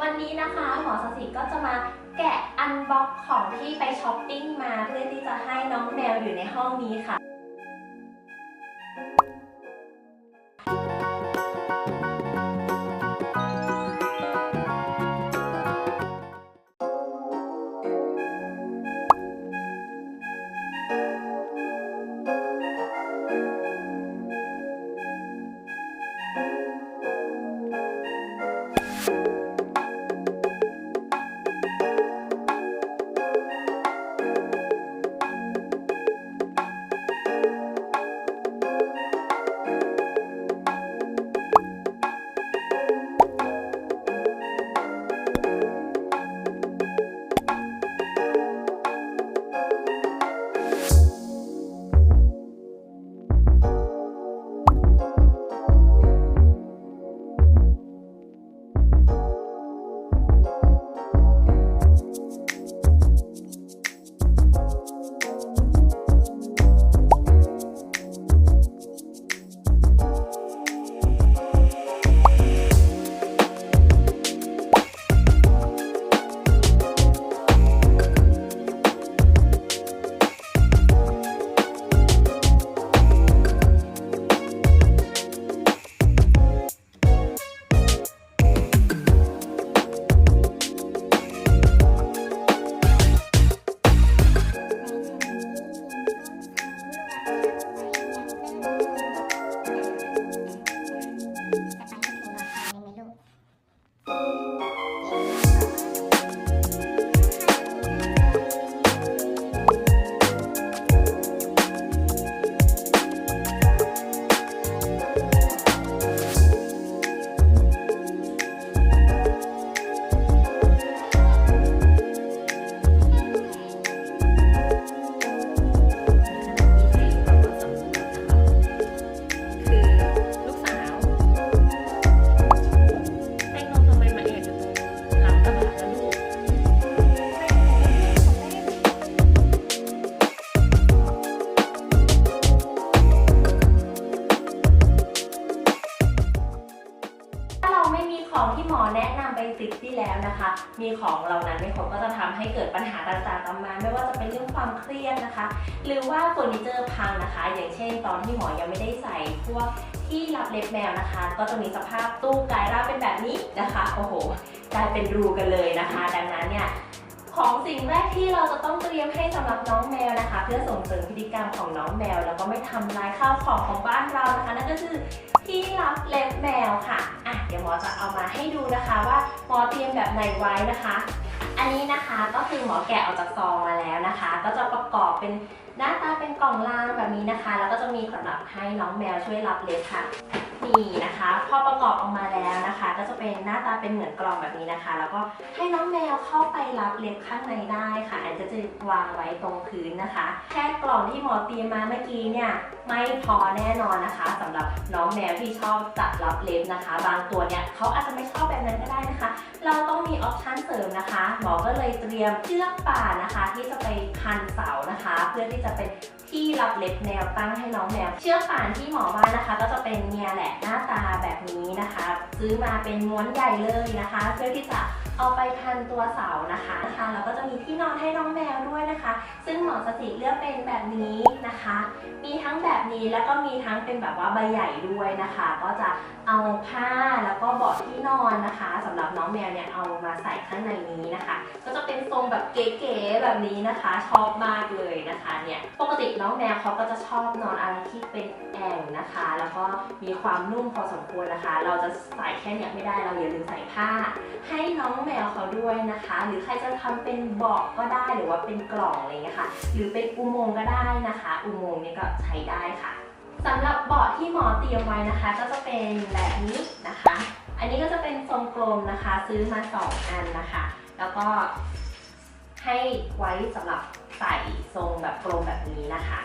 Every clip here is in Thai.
วันนี้นะคะหมอสสิก็จะมาแกะอันบ็อกของที่ไปช้อปปิ้งมาเพื่อที่จะให้น้องแมวอยู่ในห้องนี้ค่ะของที่หมอแนะนำไปติดที่แล้วนะคะมีของเหล่านั้นไม่ครบก็จะทำให้เกิดปัญหาต่างๆตามมาไม่ว่าจะเป็นเรื่องความเครียดนะคะหรือว่าเฟอร์นิเจอร์พังนะคะอย่างเช่นตอนที่หมอยังไม่ได้ใส่พวกที่รับเล็บแมวนะคะก็จะมีสภาพตู้กลายร่างเป็นแบบนี้นะคะโอ้โหกลายเป็นรูกันเลยนะคะดังนั้นเนี่ยของสิ่งแรกที่เราจะต้องเตรียมให้สำหรับน้องแมวนะคะเพื่อส่งเสริมพฤติกรรมของน้องแมวแล้วก็ไม่ทำลายข้าวของของบ้านเรานะคะนั่นก็คือที่รับเล็บแมวค่ะเดี๋ยวหมอจะเอามาให้ดูนะคะว่าหมอเตรียมแบบไหนไว้นะคะอันนี้นะคะก็คือหมอแกะออกจากซองมาแล้วนะคะก็จะประกอบเป็นหน้าตาเป็นกล่องรางแบบนี้นะคะแล้วก็จะมีสำหรับให้น้องแมวช่วยรับเล็บค่ะนี่นะคะพอประกอบออกมาแล้วนะคะก็จะเป็นหน้าตาเป็นเหมือนกล่องแบบนี้นะคะแล้วก็ให้น้องแมวเข้าไปรับเล็บข้างในได้ค่ะอันจะวางไว้ตรงพื้นนะคะแค่กล่องที่หมอเตรียมมาเมื่อกี้เนี่ยไม่พอแน่นอนนะคะสำหรับน้องแมวที่ชอบจับรับเล็บนะคะบางตัวเนี่ยเขาอาจจะไม่ชอบแบบนั้นก็ได้นะคะเราต้องมีออปชั่นเสริมนะคะหมอก็เลยเตรียมเชือกป่านนะคะที่จะไปพันเสานะคะเพื่อที่จะเป็นที่รับเล็บแนวตั้งให้น้องแมวเชือกป่านที่หมอว่านะคะก็จะเป็นเนี่ยแหละหน้าตาแบบนี้นะคะซื้อมาเป็นม้วนใหญ่เลยนะคะเพื่อที่จะเอาไปพันตัวเสานะคะแล้วก็จะมีที่นอนให้น้องแมวด้วยนะคะซึ่งหมอสติเลือกเป็นแบบนี้นะคะมีทั้งแบบนี้แล้วก็มีทั้งเป็นแบบว่าใบใหญ่ด้วยนะคะก็จะเอาผ้าแล้วก็เบาะที่นอนนะคะสำหรับน้องแมวเนี่ยเอามาใส่ข้างในนี้นะคะก็จะเป็นทรงแบบเก๋ๆแบบนี้นะคะชอบมากเลยนะคะเนี่ยปกติน้องแมวเขาก็จะชอบนอนอะไรที่เป็นแอ่งนะคะแล้วก็มีความนุ่มพอสมควรนะคะเราจะใส่แค่นี้ไม่ได้เราอย่าลืมใส่ผ้าให้น้องแมวเขาด้วยนะคะหรือใครจะทำเป็นเบาะก็ได้หรือว่าเป็นกล่องอะไรเงี้ยค่ะหรือเป็นอุโมงค์ก็ได้นะคะอุโมงค์นี้ก็ใช้ได้ค่ะสำหรับเบาะที่หมอเตรียมไว้นะคะก็จะเป็นแบบนี้นะคะอันนี้ก็จะเป็นทรงกลมนะคะซื้อมา2อันนะคะแล้วก็ให้ไว้สำหรับใส่ทรงแบบกลมแบบนี้นะคะ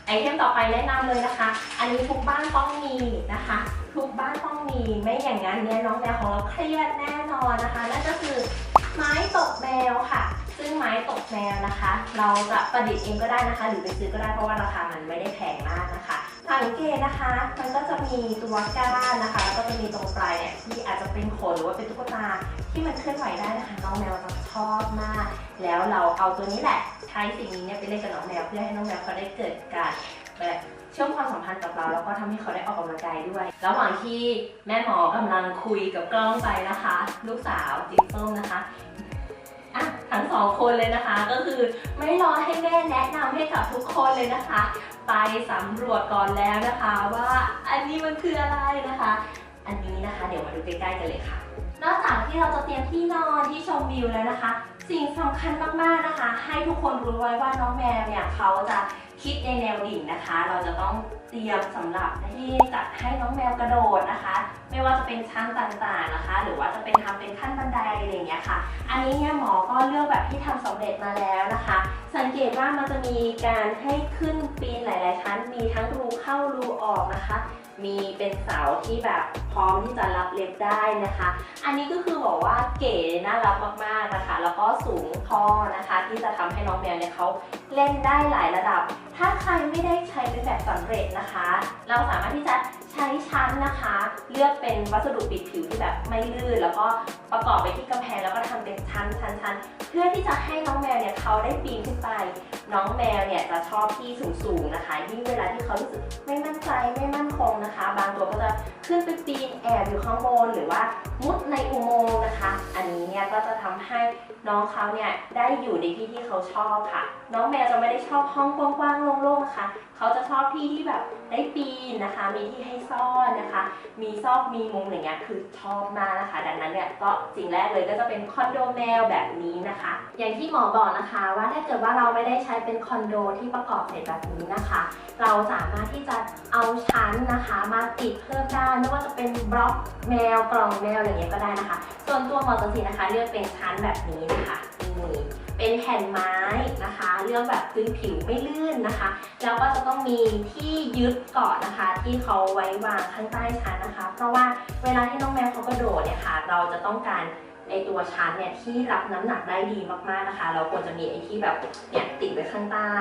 ไอเทมต่อไปแนะนำเลยนะคะอันนี้ทุกบ้านต้องมีนะคะทุกบ้านต้องมีไม่อย่างนั้นเนี่ยน้องแมวของเราเครียดแน่นอนนะคะนั่นก็คือไม้ตกแมวค่ะซึ่งไม้ตกแมวนะคะเราจะประดิษฐ์เองก็ได้นะคะหรือไปซื้อก็ได้เพราะว่าราคามันไม่ได้แพงมากนะคะ สังเกตนะคะมันก็จะมีตัวก้านนะคะแล้วก็จะมีตรงปลายเนี่ยที่อาจจะเป็นขนหรือว่าเป็นตุ๊กตาที่มันเคลื่อนไหวได้นะคะน้องแมวจะชอบมากแล้วเราเอาตัวนี้แหละใช้สิ่งนี้เนี่ยไปเล่นกับน้องแมวเพื่อให้น้องแมวเขาได้เกิดการแบบเชื่อมความสัมพันธ์กับเราแล้วก็ทำให้เขาได้ออกกำลังกายด้วยระหว่างที่แม่หมอกำลังคุยกับกล้องไปนะคะลูกสาวจิ๊บส้มนะคะทั้งสองคนเลยนะคะก็คือไม่รอให้แม่แนะนำให้กับทุกคนเลยนะคะไปสำรวจก่อนแล้วนะคะว่าอันนี้มันคืออะไรนะคะอันนี้นะคะเดี๋ยวมาดูใกล้ๆกันเลยค่ะนอกจากที่เราจะเตรียมที่นอนที่ชมวิวแล้วนะคะสิ่งสำคัญมากๆนะคะให้ทุกคนรู้ไว้ว่าน้องแมวเนี่ยเขาจะคิดในแนวดิ่งนะคะเราจะต้องเตรียมสำหรับที่จะให้น้องแมวกระโดดนะคะไม่ว่าจะเป็นชั้นต่างๆนะคะหรือว่าจะเป็นทำเป็นขั้นบันไดอะไรอย่างเงี้ยค่ะอันนี้เนี่ยหมอก็เลือกแบบที่ทำสำเร็จมาแล้วนะคะสังเกตว่ามันจะมีการให้ขึ้นปีนหลายๆชั้นมีทั้งรูเข้ารูออกนะคะมีเป็นเสาที่แบบพร้อมที่จะรับเล็บได้นะคะอันนี้ก็คือบอกว่าเก๋น่ารักมากๆนะคะแล้วก็สูงพอนะคะที่จะทำให้น้องแมวเนี่ยเขาเล่นได้หลายระดับถ้าใครไม่ได้ใช้เป็นแบบสำเร็จนะคะเราสามารถที่จะใช้ชั้นนะคะเลือกเป็นวัสดุปิดผิวที่แบบไม่ลื่นแล้วก็ประกอบไปที่กำแพงแล้วก็ทำเป็นชั้นเพื่อที่จะให้น้องแมวเนี่ยเขาได้ปีนขึ้นไปน้องแมวเนี่ยจะชอบที่สูงๆนะคะยิ่งเวลาที่เขารู้สึกไม่มั่นใจไม่มั่นคงนะคะบางตัวก็จะขึ้นไปปีนแอบอยู่ข้างบนหรือว่ามุดในอุโมงค์นะคะอันนี้เนี่ยก็จะทำให้น้องเขาเนี่ยได้อยู่ในที่ที่เขาชอบค่ะน้องแมวจะไม่ได้ชอบห้องกว้างๆโล่งๆนะคะเขาจะชอบที่ที่แบบได้ปีนนะคะมีที่ให้ซ่อนนะคะมีซอกมีมุมอย่างเงี้ยคือชอบมากนะคะดังนั้นเนี่ยก็สิ่งแรกเลยก็จะเป็นคอนโดแมวแบบนี้นะคะอย่างที่หมอบอกนะคะว่าถ้าเกิดว่าเราไม่ได้ใช้เป็นคอนโดที่ประกอบเสร็จแบบนี้นะคะเราสามารถที่จะเอาชั้นนะคะมาติดเพิ่มได้ไม่ว่าจะเป็นบล็อกแมวกล่องแมวอย่างเงี้ยก็ได้นะคะส่วนตัวหมอศศนะคะเลือกเป็นชั้นแบบนี้นะคะนี่เป็นแผ่นไม้นะคะเลือกแบบพื้นผิวไม่ลื่นนะคะแล้วก็จะต้องมีที่ยึดเกาะนะคะที่เขาไว้วางข้างใต้ชั้นนะคะเพราะว่าเวลาที่น้องแมวเขากระโดดเนี่ยค่ะเราจะต้องการไอตัวชั้นเนี่ยที่รับน้ำหนักได้ดีมากๆนะคะเราควรจะมีไอที่แบบเนี่ยติดไว้ข้างใต้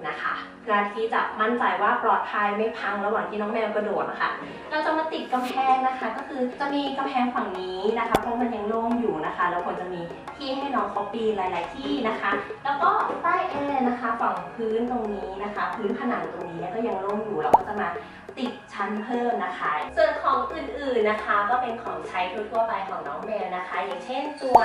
นะคะเพื่อที่จะมั่นใจว่าปลอดภัยไม่พังระหว่างที่น้องแมวกระโดดนะคะเราจะมาติดกำแพงนะคะก็คือจะมีกำแพงฝั่งนี้นะคะเพราะมันยังโล่งอยู่นะคะเราควรจะมีที่ให้น้องเขาปีนหลายๆที่นะคะแล้วก็ใต้แอร์นะคะฝั่งพื้นตรงนี้นะคะพื้นผนังตรงนี้ก็ยังโล่งอยู่เราก็จะมาติดชั้นเพิ่มนะคะส่วนของอื่นๆนะคะก็เป็นของใช้ทั่วๆไปของน้องแมวนะคะอย่างเช่นตัว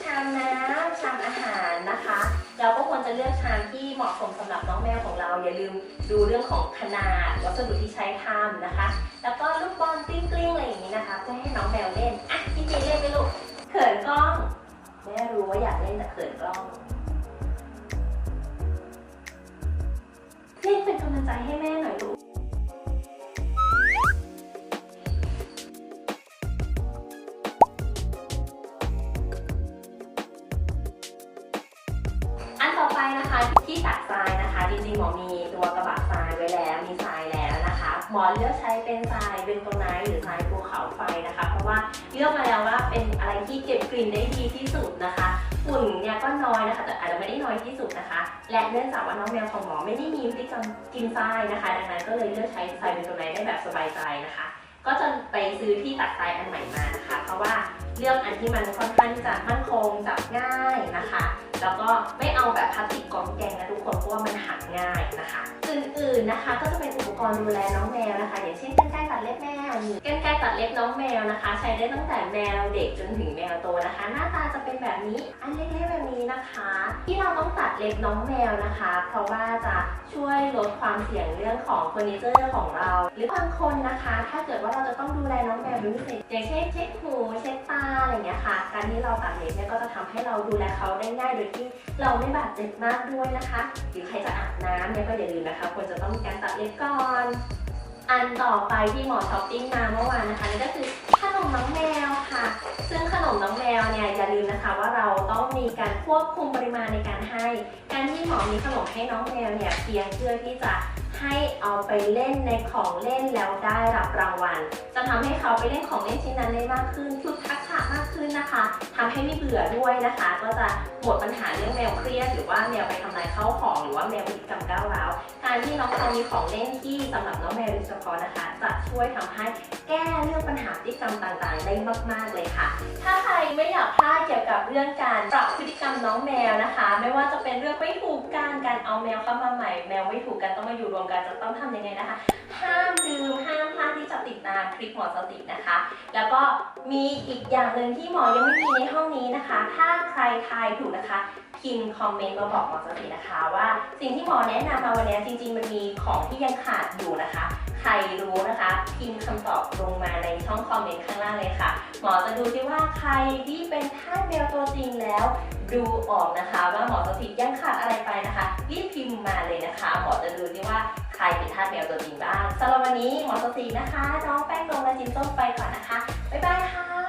ชามน้ำชามอาหารนะคะเราก็ควรจะเลือกชามที่เหมาะสมสำหรับน้องแมวของเราอย่าลืมดูเรื่องของขนาดวัสดุที่ใช้ทำนะคะแล้วก็ลูกบอลกลิ้งๆอะไรอย่างนี้นะคะเพื่อให้น้องแมวเล่นพี่เจเล่นไหมลูกเขินกล้องแม่รู้ว่าอยากเล่นแต่เขินกล้องเล่นเป็นกำลังใจให้แม่หน่อยลูกนะคะที่ตักทรายนะคะจริงๆหมอมีตัวกระบะทรายไว้แล้วมีทรายแล้วนะคะหมอเลือกใช้เป็นทรายเป็นโตไนท์หรือทรายภูเขาไฟนะคะเพราะว่าเลือกมาแล้วว่าเป็นอะไรที่เก็บกลิ่นได้ดีที่สุดนะคะฝุ่นเนี่ยก็น้อยนะคะแต่อาจจะไม่ได้น้อยที่สุดนะคะและเนื่องจากว่าน้องแมวของหมอไม่ได้มีพฤติกรรมกินทรายนะคะดังนั้นก็เลยเลือกใช้ทรายเป็นโตไนท์ได้แบบสบายใจนะคะก็จะไปซื้อที่ตักทรายอันใหม่มานะคะเพราะว่าเลือกอันที่มันค่อนข้างจะมั่นคงจับง่ายนะคะแล้วก็ไม่เอาแบบพลาสติกกองแกงนะทุกคนเพราะว่ามันหักง่ายนะคะอื่นๆนะคะก็จะเป็นอุปกรณ์ดูแลน้องแมวนะคะอย่างเช่นกรรไกรตัดเล็บแมวกรรไกรตัดเล็บน้องแมวนะคะใช้ได้ตั้งแต่แมวเด็กจนถึงแมวโตนะคะหน้าตาจะเป็นแบบนี้อันเล็กๆแบบนี้นะคะที่เราต้องตัดเล็บน้องแมวนะคะเพราะว่าจะช่วยลดความเสี่ยงเรื่องของเฟอร์นิเจอร์ของเราหรือบางคนนะคะถ้าเกิดว่าเราจะต้องดูแลน้องแมวเป็นพิเศษอย่างเช่นเช็ดหูเช็ดตาอะไรอย่างเงี้ยค่ะการที่เราตัดเล็บเนี่ยก็จะทำให้เราดูแลเขาได้ง่ายโดยที่เราไม่บาดเจ็บมากด้วยนะคะหรือใครจะอาบน้ำเนี่ยก็อย่าลืมนะคะควรจะต้องมีการตัดเล็บก่อนอันต่อไปที่หมอช้อปปิ้งมาเมื่อวานนะคะนี่ก็คือขนมน้องแมวค่ะซึ่งขนมน้องแมวเนี่ยอย่าลืมนะคะว่าเราต้องมีการควบคุมปริมาณในการให้การที่หมอมีขนมให้น้องแมวเนี่ยเพียงเพื่อที่จะให้เอาไปเล่นในของเล่นแล้วได้รับรางวัลจะทำให้เขาไปเล่นของเล่นชิ้นนั้นได้มากขึ้นฝึกทักษะมากขึ้นนะคะ นะคะทำให้ไม่เบื่อด้วยนะคะก็จะหมดปัญหาเรื่องแมวเครียดหรือว่าแมวไปทำลายข้าวของหรือว่าแมวพฤติกรรมก้าวร้าวการที่น้องเรามีของเล่นที่สำหรับน้องแมวโดยเฉพาะนะคะจะช่วยทำให้แก้เรื่องปัญหาพฤติกรรมต่างๆได้มากๆเลยค่ะถ้าใครไม่อยากพลาดเกี่ยวกับเรื่องการปรับพฤติกรรมน้องแมวนะคะไม่ว่าจะเป็นเรื่องไม่ถูกการเอาแมวเข้ามาใหม่แมวไม่ถูกกันต้องมาอยู่รวมกันจะต้องทำยังไงนะคะห้ามลืมห้ามพลาดที่จะติดตามคลิปหมอสตินะคะแล้วก็มีอีกอย่างหนึ่งที่หมอยังไม่มีในห้องนี้นะคะถ้าใครทายถูกนะคะพิมพ์คอมเมนต์มาบอกหมอสตินะคะว่าสิ่งที่หมอแนะนำมาวันนี้จริงๆมันมีของที่ยังขาดอยู่นะคะใครรู้นะคะพิมพ์คำตอบลงมาในช่องคอมเมนต์ข้างล่างเลยค่ะหมอจะดูซิว่าใครที่เป็นทาสแมวตัวจริงแล้วดูออกนะคะว่าหมอสติยังขาดอะไรไปนะคะรีบพิมพ์มาเลยนะคะหมอจะดูซิว่าใครเป็นทาสแมวตัวจริงบ้างสำหรับวันนี้หมอสตินะคะน้องแป้งนมและจินส้มไปก่อนนะคะบ๊ายบายค่ะ